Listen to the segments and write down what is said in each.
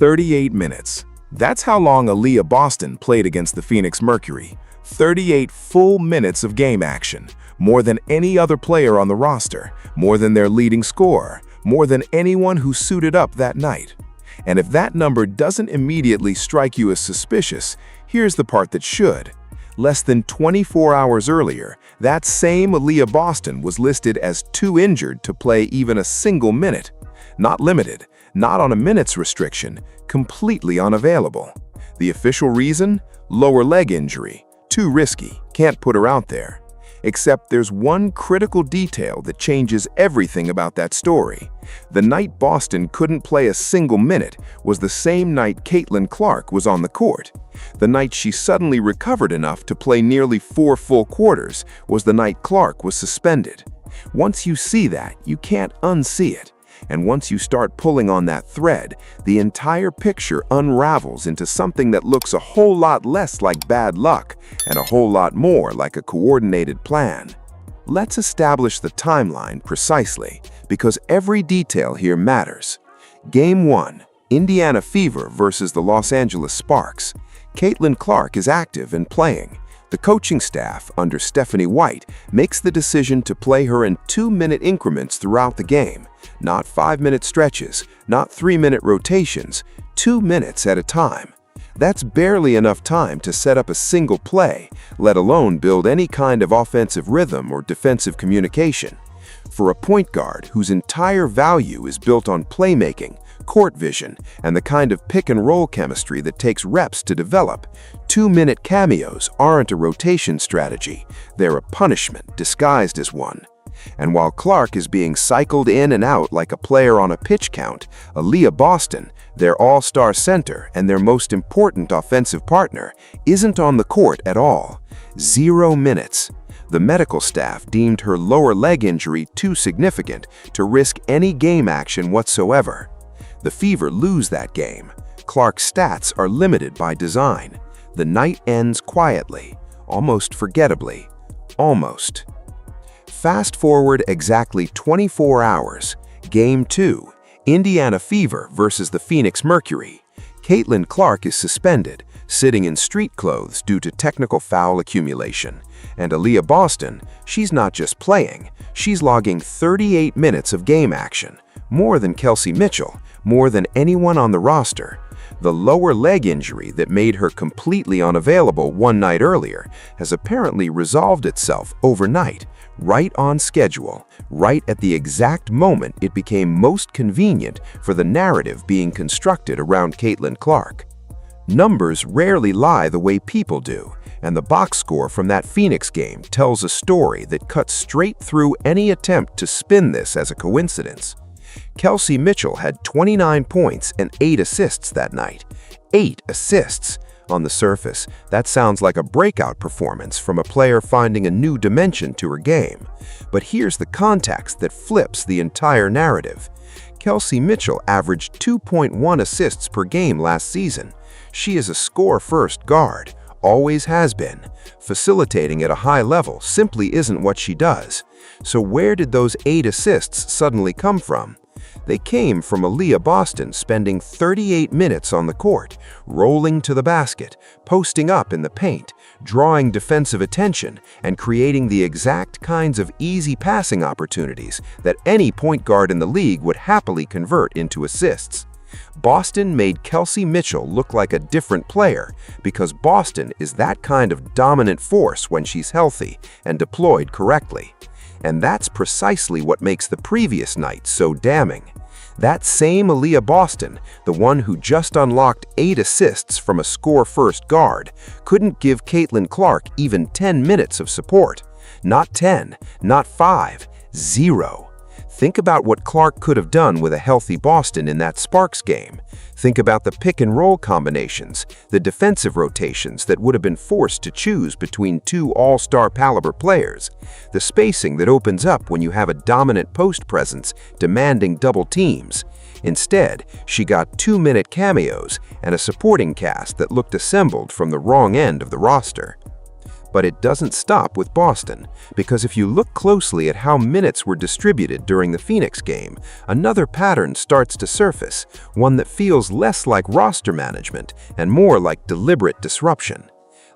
38 minutes. That's how long Aaliyah Boston played against the Phoenix Mercury. 38 full minutes of game action, more than any other player on the roster, more than their leading scorer, more than anyone who suited up that night. And if that number doesn't immediately strike you as suspicious, here's the part that should. Less than 24 hours earlier, that same Aaliyah Boston was listed as too injured to play even a single minute. Not limited, not on a minutes restriction, completely unavailable. The official reason? Lower leg injury. Too risky, can't put her out there. Except there's one critical detail that changes everything about that story. The night Boston couldn't play a single minute was the same night Caitlin Clark was on the court. The night she suddenly recovered enough to play nearly 4 full quarters was the night Clark was suspended. Once you see that, you can't unsee it. And once you start pulling on that thread, the entire picture unravels into something that looks a whole lot less like bad luck and a whole lot more like a coordinated plan. Let's establish the timeline precisely, because every detail here matters. Game 1, Indiana Fever versus the Los Angeles Sparks. Caitlin Clark is active and playing. The coaching staff, under Stephanie White, makes the decision to play her in 2-minute increments throughout the game. Not 5-minute stretches, not 3-minute rotations, 2 minutes at a time. That's barely enough time to set up a single play, let alone build any kind of offensive rhythm or defensive communication. For a point guard whose entire value is built on playmaking, court vision, and the kind of pick-and-roll chemistry that takes reps to develop, 2-minute cameos aren't a rotation strategy, they're a punishment disguised as one. And while Clark is being cycled in and out like a player on a pitch count, Aaliyah Boston, their all-star center and their most important offensive partner, isn't on the court at all. 0 minutes. The medical staff deemed her lower leg injury too significant to risk any game action whatsoever. The Fever lose that game. Clark's stats are limited by design. The night ends quietly, almost forgettably. Almost. Fast forward exactly 24 hours. Game 2, Indiana Fever versus the Phoenix Mercury. Caitlin Clark is suspended, sitting in street clothes due to technical foul accumulation. And Aaliyah Boston, she's not just playing, she's logging 38 minutes of game action. More than Kelsey Mitchell, more than anyone on the roster. The lower leg injury that made her completely unavailable one night earlier has apparently resolved itself overnight, right on schedule, right at the exact moment it became most convenient for the narrative being constructed around Caitlin Clark. Numbers rarely lie the way people do, and the box score from that Phoenix game tells a story that cuts straight through any attempt to spin this as a coincidence. Kelsey Mitchell had 29 points and 8 assists that night. 8 assists! On the surface, that sounds like a breakout performance from a player finding a new dimension to her game. But here's the context that flips the entire narrative. Kelsey Mitchell averaged 2.1 assists per game last season. She is a score-first guard, always has been. Facilitating at a high level simply isn't what she does. So where did those 8 assists suddenly come from? They came from Aaliyah Boston spending 38 minutes on the court, rolling to the basket, posting up in the paint, drawing defensive attention, and creating the exact kinds of easy passing opportunities that any point guard in the league would happily convert into assists. Boston made Kelsey Mitchell look like a different player because Boston is that kind of dominant force when she's healthy and deployed correctly. And that's precisely what makes the previous night so damning. That same Aaliyah Boston, the one who just unlocked 8 assists from a score-first guard, couldn't give Caitlin Clark even 10 minutes of support. Not 10, not 5, 0. Think about what Clark could have done with a healthy Boston in that Sparks game. Think about the pick-and-roll combinations, the defensive rotations that would have been forced to choose between 2 all-star caliber players, the spacing that opens up when you have a dominant post presence demanding double teams. Instead, she got 2-minute cameos and a supporting cast that looked assembled from the wrong end of the roster. But it doesn't stop with Boston, because if you look closely at how minutes were distributed during the Phoenix game, another pattern starts to surface, one that feels less like roster management and more like deliberate disruption.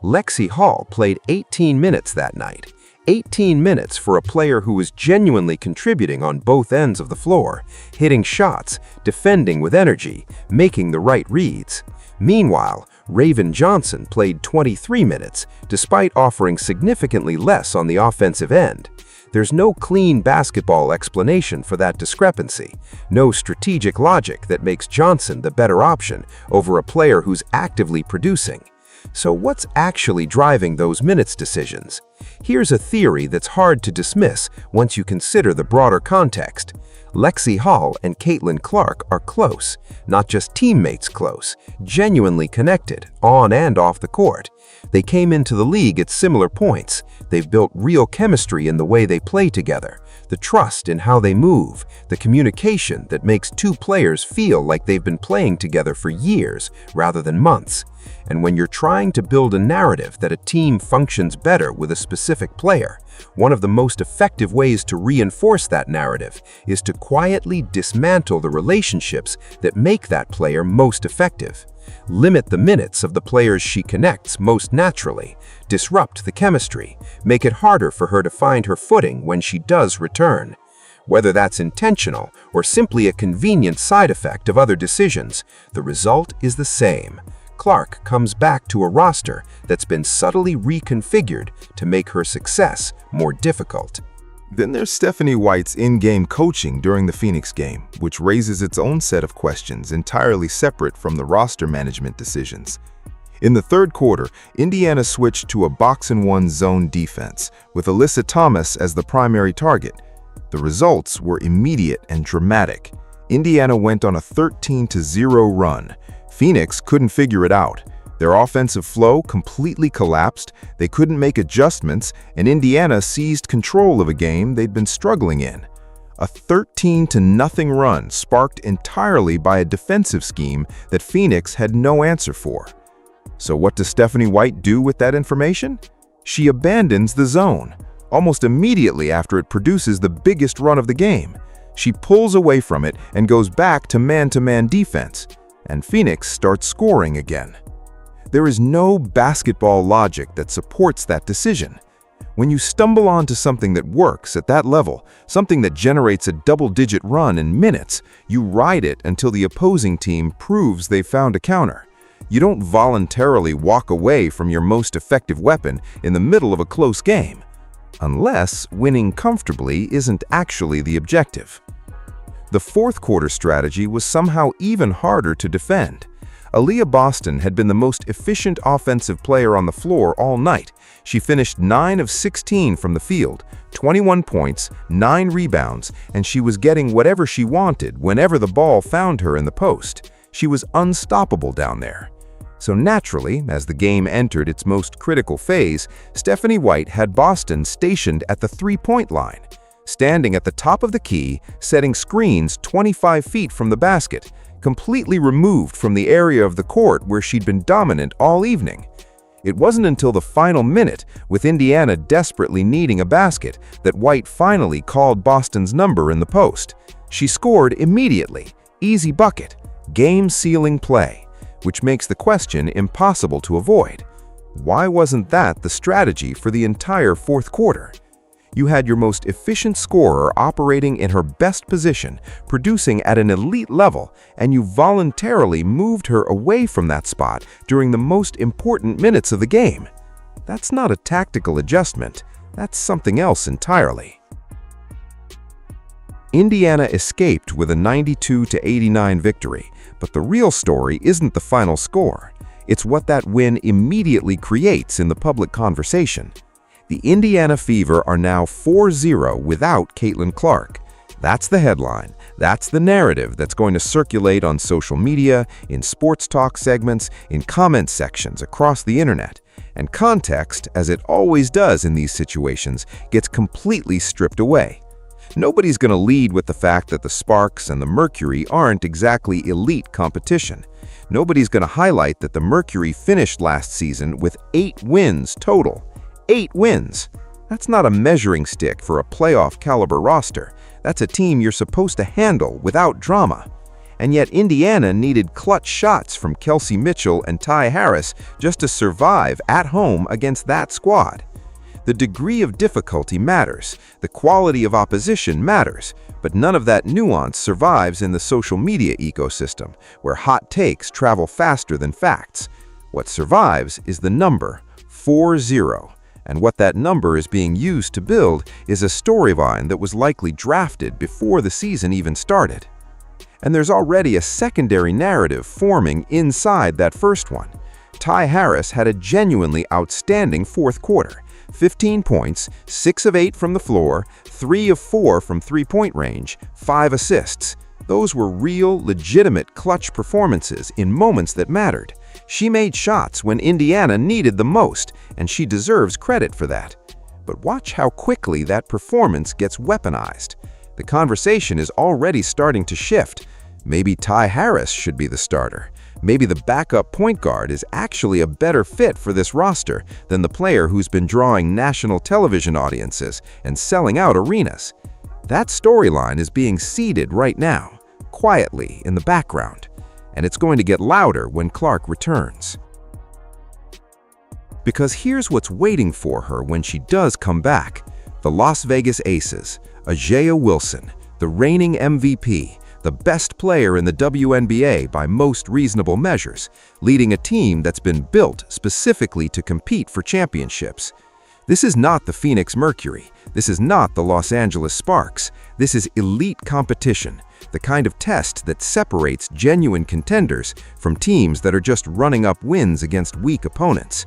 Lexi Hall played 18 minutes that night. 18 minutes for a player who was genuinely contributing on both ends of the floor, hitting shots, defending with energy, making the right reads. Meanwhile, Raven Johnson played 23 minutes, despite offering significantly less on the offensive end. There's no clean basketball explanation for that discrepancy, no strategic logic that makes Johnson the better option over a player who's actively producing. So what's actually driving those minutes decisions? Here's a theory that's hard to dismiss once you consider the broader context. Lexi Hall and Caitlin Clark are close, not just teammates close, genuinely connected, on and off the court. They came into the league at similar points. They've built real chemistry in the way they play together, the trust in how they move, the communication that makes two players feel like they've been playing together for years rather than months. And when you're trying to build a narrative that a team functions better with a specific player, one of the most effective ways to reinforce that narrative is to quietly dismantle the relationships that make that player most effective. Limit the minutes of the players she connects most naturally, disrupt the chemistry, make it harder for her to find her footing when she does return. Whether that's intentional or simply a convenient side effect of other decisions, the result is the same. Clark comes back to a roster that's been subtly reconfigured to make her success more difficult. Then there's Stephanie White's in-game coaching during the Phoenix game, which raises its own set of questions entirely separate from the roster management decisions. In the third quarter, Indiana switched to a box-and-one zone defense, with Alyssa Thomas as the primary target. The results were immediate and dramatic. Indiana went on a 13-0 run. Phoenix couldn't figure it out. Their offensive flow completely collapsed, they couldn't make adjustments, and Indiana seized control of a game they'd been struggling in. A 13-0 run sparked entirely by a defensive scheme that Phoenix had no answer for. So what does Stephanie White do with that information? She abandons the zone, almost immediately after it produces the biggest run of the game. She pulls away from it and goes back to man-to-man defense, and Phoenix starts scoring again. There is no basketball logic that supports that decision. When you stumble onto something that works at that level, something that generates a double-digit run in minutes, you ride it until the opposing team proves they've found a counter. You don't voluntarily walk away from your most effective weapon in the middle of a close game, unless winning comfortably isn't actually the objective. The fourth quarter strategy was somehow even harder to defend. Aaliyah Boston had been the most efficient offensive player on the floor all night. She finished 9 of 16 from the field, 21 points, 9 rebounds, and she was getting whatever she wanted whenever the ball found her in the post. She was unstoppable down there. So naturally, as the game entered its most critical phase, Stephanie White had Boston stationed at the three-point line, standing at the top of the key, setting screens 25 feet from the basket, completely removed from the area of the court where she'd been dominant all evening. It wasn't until the final minute, with Indiana desperately needing a basket, that White finally called Boston's number in the post. She scored immediately, easy bucket, game-sealing play, which makes the question impossible to avoid. Why wasn't that the strategy for the entire fourth quarter? You had your most efficient scorer operating in her best position, producing at an elite level, and you voluntarily moved her away from that spot during the most important minutes of the game. That's not a tactical adjustment, that's something else entirely. Indiana escaped with a 92-89 victory, but the real story isn't the final score. It's what that win immediately creates in the public conversation. The Indiana Fever are now 4-0 without Caitlin Clark. That's the headline. That's the narrative that's going to circulate on social media, in sports talk segments, in comment sections across the internet. And context, as it always does in these situations, gets completely stripped away. Nobody's going to lead with the fact that the Sparks and the Mercury aren't exactly elite competition. Nobody's going to highlight that the Mercury finished last season with 8 wins total. 8 wins. That's not a measuring stick for a playoff-caliber roster. That's a team you're supposed to handle without drama. And yet Indiana needed clutch shots from Kelsey Mitchell and Ty Harris just to survive at home against that squad. The degree of difficulty matters, the quality of opposition matters, but none of that nuance survives in the social media ecosystem, where hot takes travel faster than facts. What survives is the number 4-0, and what that number is being used to build is a storyline that was likely drafted before the season even started. And there's already a secondary narrative forming inside that first one. Ty Harris had a genuinely outstanding fourth quarter. 15 points, 6 of 8 from the floor, 3 of 4 from three-point range, 5 assists. Those were real, legitimate clutch performances in moments that mattered. She made shots when Indiana needed the most, and she deserves credit for that. But watch how quickly that performance gets weaponized. The conversation is already starting to shift. Maybe Ty Harris should be the starter. Maybe the backup point guard is actually a better fit for this roster than the player who's been drawing national television audiences and selling out arenas. That storyline is being seeded right now, quietly in the background, and it's going to get louder when Clark returns. Because here's what's waiting for her when she does come back. The Las Vegas Aces, Aaliyah Wilson, the reigning MVP, the best player in the WNBA by most reasonable measures, leading a team that's been built specifically to compete for championships. This is not the Phoenix Mercury. This is not the Los Angeles Sparks. This is elite competition, the kind of test that separates genuine contenders from teams that are just running up wins against weak opponents.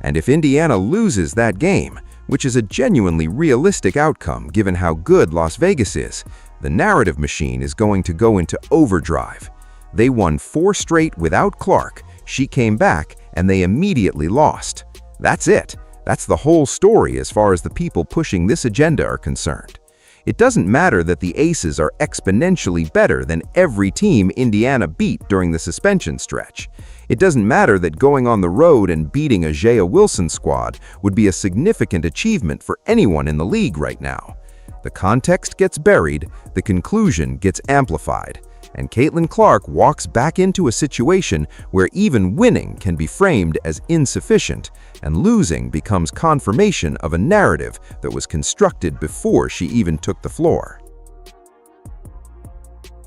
And if Indiana loses that game, which is a genuinely realistic outcome given how good Las Vegas is, the narrative machine is going to go into overdrive. They won 4 straight without Clark, she came back, and they immediately lost. That's it. That's the whole story as far as the people pushing this agenda are concerned. It doesn't matter that the Aces are exponentially better than every team Indiana beat during the suspension stretch. It doesn't matter that going on the road and beating a Aaliyah Wilson squad would be a significant achievement for anyone in the league right now. The context gets buried, the conclusion gets amplified, and Caitlin Clark walks back into a situation where even winning can be framed as insufficient, and losing becomes confirmation of a narrative that was constructed before she even took the floor.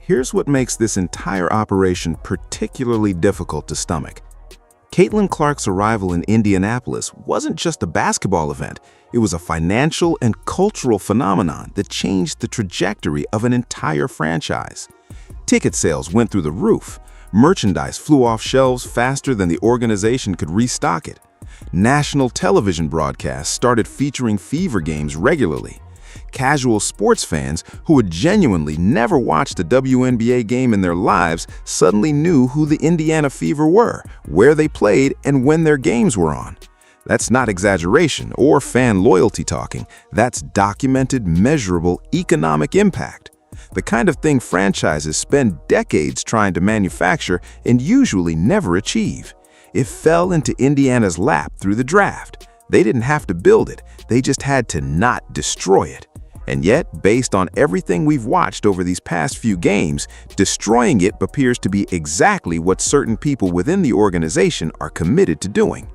Here's what makes this entire operation particularly difficult to stomach. Caitlin Clark's arrival in Indianapolis wasn't just a basketball event. It was a financial and cultural phenomenon that changed the trajectory of an entire franchise. Ticket sales went through the roof. Merchandise flew off shelves faster than the organization could restock it. National television broadcasts started featuring Fever games regularly. Casual sports fans who had genuinely never watched a WNBA game in their lives suddenly knew who the Indiana Fever were, where they played, and when their games were on. That's not exaggeration or fan loyalty talking. That's documented, measurable economic impact. The kind of thing franchises spend decades trying to manufacture and usually never achieve. It fell into Indiana's lap through the draft. They didn't have to build it, they just had to not destroy it. And yet, based on everything we've watched over these past few games, destroying it appears to be exactly what certain people within the organization are committed to doing.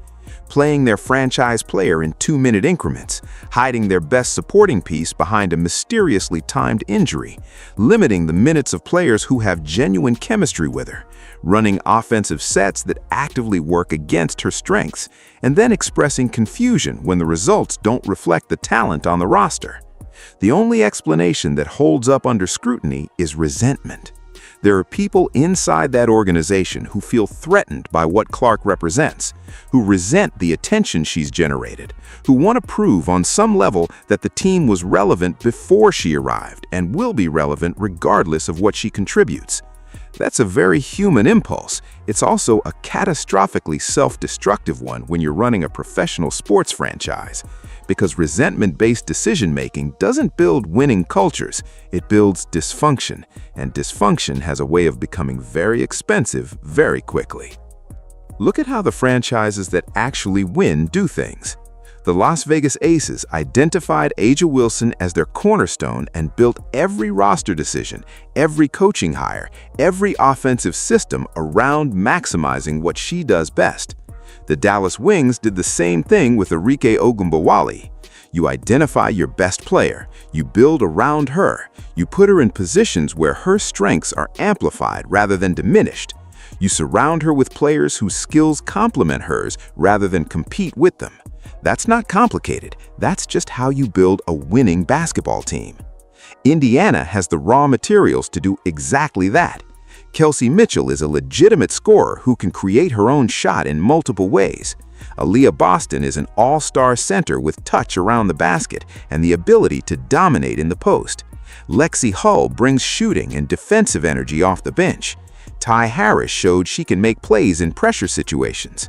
Playing their franchise player in 2-minute increments, hiding their best supporting piece behind a mysteriously timed injury, limiting the minutes of players who have genuine chemistry with her, running offensive sets that actively work against her strengths, and then expressing confusion when the results don't reflect the talent on the roster. The only explanation that holds up under scrutiny is resentment. There are people inside that organization who feel threatened by what Clark represents, who resent the attention she's generated, who want to prove on some level that the team was relevant before she arrived and will be relevant regardless of what she contributes. That's a very human impulse. It's also a catastrophically self-destructive one when you're running a professional sports franchise. Because resentment-based decision-making doesn't build winning cultures, it builds dysfunction, and dysfunction has a way of becoming very expensive very quickly. Look at how the franchises that actually win do things. The Las Vegas Aces identified A'ja Wilson as their cornerstone and built every roster decision, every coaching hire, every offensive system around maximizing what she does best. The Dallas Wings did the same thing with Arike Ogunbowale. You identify your best player, you build around her, you put her in positions where her strengths are amplified rather than diminished. You surround her with players whose skills complement hers rather than compete with them. That's not complicated. That's just how you build a winning basketball team. Indiana has the raw materials to do exactly that. Kelsey Mitchell is a legitimate scorer who can create her own shot in multiple ways. Aaliyah Boston is an all-star center with touch around the basket and the ability to dominate in the post. Lexi Hull brings shooting and defensive energy off the bench. Ty Harris showed she can make plays in pressure situations.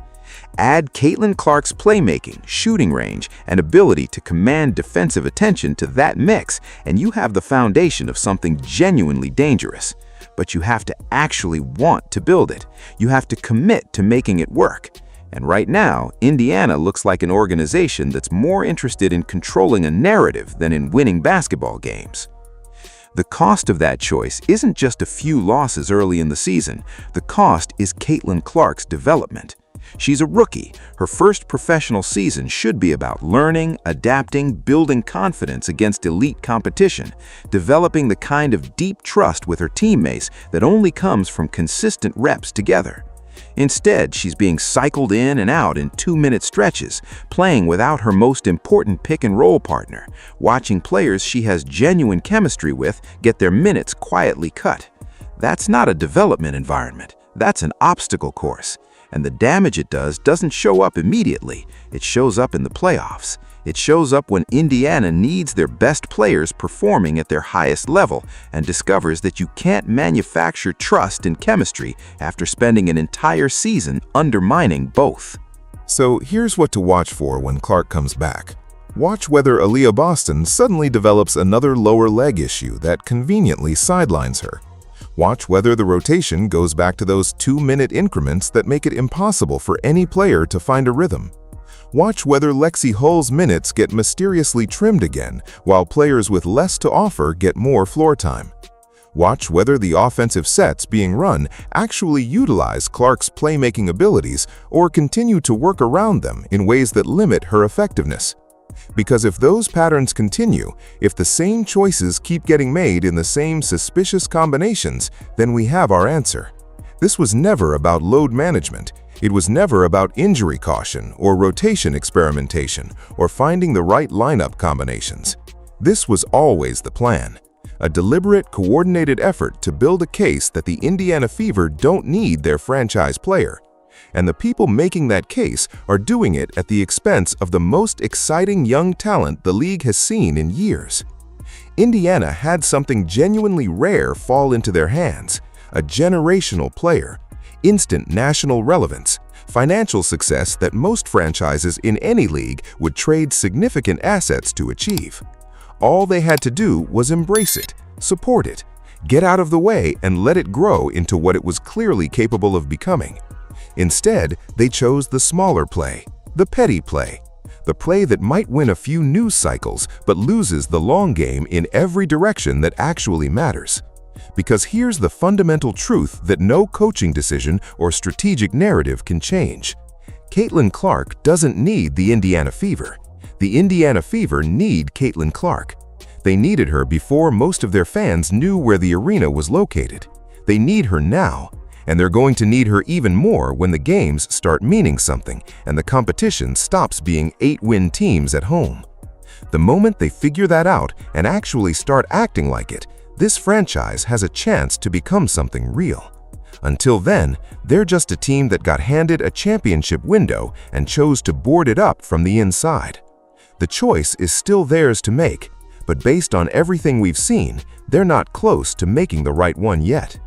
Add Caitlin Clark's playmaking, shooting range, and ability to command defensive attention to that mix, and you have the foundation of something genuinely dangerous. But you have to actually want to build it. You have to commit to making it work. And right now, Indiana looks like an organization that's more interested in controlling a narrative than in winning basketball games. The cost of that choice isn't just a few losses early in the season. The cost is Caitlin Clark's development. She's a rookie. Her first professional season should be about learning, adapting, building confidence against elite competition, developing the kind of deep trust with her teammates that only comes from consistent reps together. Instead, she's being cycled in and out in 2-minute stretches, playing without her most important pick-and-roll partner, watching players she has genuine chemistry with get their minutes quietly cut. That's not a development environment. That's an obstacle course. And the damage it does doesn't show up immediately. It shows up in the playoffs. It shows up when Indiana needs their best players performing at their highest level and discovers that you can't manufacture trust and chemistry after spending an entire season undermining both. So here's what to watch for when Clark comes back. Watch whether Aaliyah Boston suddenly develops another lower leg issue that conveniently sidelines her. Watch whether the rotation goes back to those 2-minute increments that make it impossible for any player to find a rhythm. Watch whether Lexi Hull's minutes get mysteriously trimmed again, while players with less to offer get more floor time. Watch whether the offensive sets being run actually utilize Clark's playmaking abilities or continue to work around them in ways that limit her effectiveness. Because if those patterns continue, if the same choices keep getting made in the same suspicious combinations, then we have our answer. This was never about load management. It was never about injury caution or rotation experimentation or finding the right lineup combinations. This was always the plan. A deliberate, coordinated effort to build a case that the Indiana Fever don't need their franchise player. And the people making that case are doing it at the expense of the most exciting young talent the league has seen in years. Indiana had something genuinely rare fall into their hands, a generational player, instant national relevance, financial success that most franchises in any league would trade significant assets to achieve. All they had to do was embrace it, support it, get out of the way and let it grow into what it was clearly capable of becoming. Instead, they chose the smaller play, the petty play, the play that might win a few news cycles but loses the long game in every direction that actually matters. Because here's the fundamental truth that no coaching decision or strategic narrative can change. Caitlin Clark doesn't need the Indiana Fever. The Indiana Fever need Caitlin Clark. They needed her before most of their fans knew where the arena was located. They need her now. And they're going to need her even more when the games start meaning something and the competition stops being 8-win teams at home. The moment they figure that out and actually start acting like it, this franchise has a chance to become something real. Until then, they're just a team that got handed a championship window and chose to board it up from the inside. The choice is still theirs to make, but based on everything we've seen, they're not close to making the right one yet.